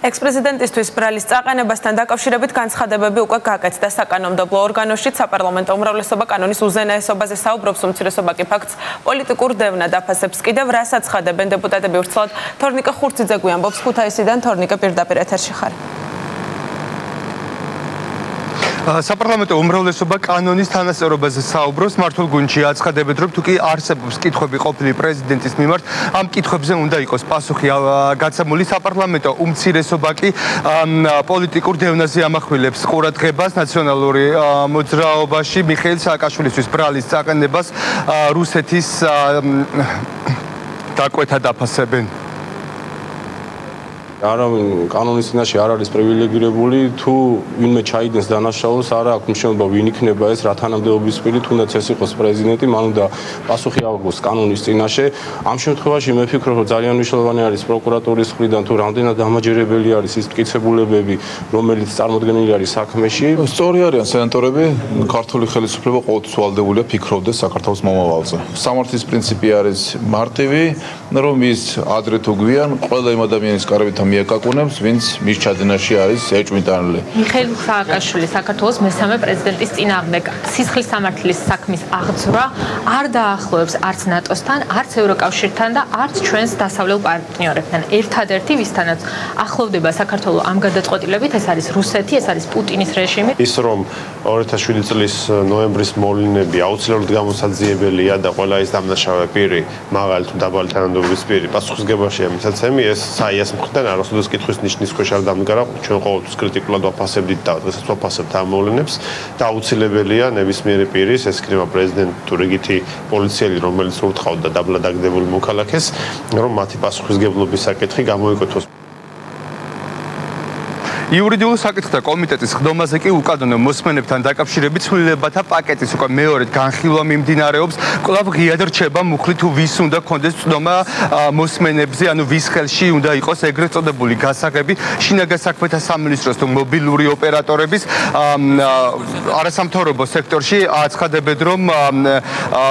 Ex-პრეზიდენტისთვის ბრალის წაყენებასთან დაკავშირებით განცხადებები უკვე გაკეთდა საკანონმდებლო ორგანოში. საპარლამენტო უმრავლესობა კანონის უზენაესობაზე საუბრობს, უმცირესობა კი ფაქტს პოლიტიკურ დევნად აფასებს. კიდევ რას აცხადებენ დეპუტატები ვრცლად თორნიკე ხურციძე გვიამბობს ქუთაისიდან. თორნიკე, პირდაპირ ეთერში ხარ. საპარლამენტო უმრავლესობა კანონის თანასწორობაზე საუბრობს. მართულ გუნდში აცხადებენ, რომ თუკი არსებობს კითხვები ყოფილი პრეზიდენტის მიმართ, ამ კითხვებზე უნდა იყოს პასუხი გაცემული. საპარლამენტო უმცირესობა კი პოლიტიკურ დევნაზე ამახვილებს ყურადღებას ნაციონალური მოძრაობაში მიხეილ სააკაშვილისთვის ბრალის წაყენებას რუსეთის დაკვეთად აფასებენ. არავინ კანონის წინაშე არ არის პრივილეგირებული, თუ ვინმე ჩაიდენს დანაშაულს, არა აქვს მნიშვნელობა ვინ იქნება ეს, რა თანამდებობის პირი, თუნდაც ეს იყოს პრეზიდენტი, მან უნდა პასუხი აღოს კანონის წინაშე. ამ შემთხვევაში მე ვფიქრობ, რომ ძალიან მნიშვნელოვანი არის პროკურატურის მხრიდან, თუ რამდენად დამაჯერებელი არის ის მტკიცებულებები, რომელიც წარმოდგენილი არის საქმეში. სწორი არიან სენატორები, ქართული ხელისუფლება ყოველთვის ვალდებულია ფიქრობდეს საქართველოს მომავალზე. სამართლის პრინციპი არის მარტივი, რომ ის ადრე თუ გვიან ყველა იმ ადამიანის კარებთან მიეკაკუნებს, ვინც მის ჩადენაში არის ეჭვმიტანილი. მიხეილ სააკაშვილი საქართველოს მესამე პრეზიდენტის წინააღმდეგ სისხლის სამართლის საქმის აღძვრა არ დაახლოებს არც ნატოსთან, არც ევროკავშირთან და არც ჩვენს დასავლელ პარტნიორებთან. ერთადერთი, ვისთანაც ახლოვდება საქართველო ამ გადაწყვეტილებით, ეს არის რუსეთი, ეს არის პუტინის რეჟიმი. ის რომ 2007 წლის ნოემბრის მოვლენები აუცილებლად გამოსაძიებელია და ყველა ის დამნაშავე პირი, მაღალი თუ დაბალი თანამდებობის პირი პასუხისმგებაშია მისაცემი, ეს საიას მხრიდან არასოდეს კითხვის ნიშნის ქვეშ არ დამდგარა. ჩვენ ყოველთვის კრიტიკულად ვაფასებდით და დღესაც ვაფასებთ ამ მოვლენებს და აუცილებელია ნებისმიერი პირის, ეს იქნება პრეზიდენტი თუ რიგითი პოლიციელი, რომელიც ურტყავდა დაბლა დაგდებულ მოქალაქეს, რომ მათი პასუხისმგებლობის საკითხი გამოიკეთოს. იურიდიულ საკითხთა კომიტეტის ხდომაზე კი უკანონო მოსმენებთან დაკავშირებით ცვლილებათა პაკეტის უკვე მეორედ განხილვა მიმდინარეობს. კვლავ ღიად რჩება მუხლი თუ ვის უნდა კონდეს ცდომა მოსმენებზე, ანუ ვის ხელში უნდა იყოს ეგრეთ წოდებული გასაღები შინაგან საქმეთა სამინისტროს თუ მობილური ოპერატორების. არასამთავრობო სექტორში აცხადებენ, რომ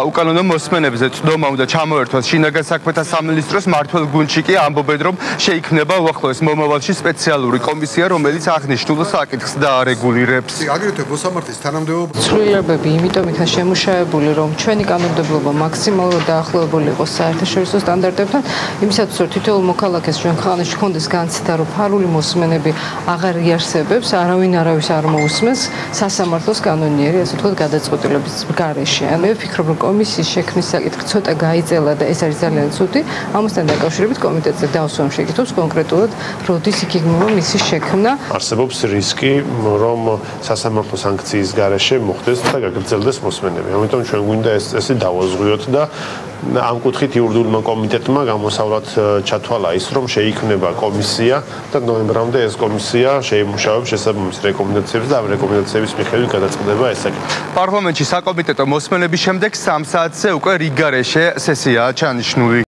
უკანონო მოსმენებზე ცდომა უნდა ჩამოერთვას შინაგან საქმეთა სამინისტროს. მართულ გუნდში კი ამბობენ, რომ შეიქმნება უახლოეს მომავალში სპეციალური კომისია, რომელიც აღნიშნულ საკითხს დაარეგულირებს. აგრეთვე მოსამართლის თანამდებობა ცვლილებები იმიტომ იქნა შემუშავებული, რომ ჩვენი კანონმდებლობა მაქსიმალურად დაახლოებული იყოს საერთაშორისო სტანდარტებთან, იმისათვის რომ თითოეულ მოქალაქეს ჩვენ ქვეყანაში ჰქონდეს განცდა, რომ ფარული მოსმენები აღარ იარსებებს, არავინ არავის არ მოусმენს სასამართლოს კანონიერი, ასე ვთქვათ, გადაწყვეტილების გარეშე. მე ვფიქრობ, რომ კომისიის შექმნის საკითხი ცოტა გაიწელა და ეს არის ძალიან ცუდი. ამასთან დაკავშირებით კომიტეტზე დავსვამ შეკითხვებს კონკრეტულად, როდის იქნება მისი შექმნა. არსებობს რისკი, რომ სასამართლო სანქციის გარეშე მოხდეს და გაგრძელდეს მოსმენები. ამიტომ ჩვენ გვინდა ესე დავაზღვიოთ და ამ კუთხით იურიდიულმა კომიტეტმა გამოსავლად ჩათვალა ის, რომ შეიქმნება კომისია და ნოემბრამდე ეს კომისია შეიმუშავებს შესაბამის რეკომენდაციებს და ამ რეკომენდაციების მიხედვით გადაწყდება ეს საკითხი. პარლამენტში საკომიტეტო მოსმენების შემდეგ 3 საათზე უკვე რიგ გარეშე სესიაა ჩანიშნული.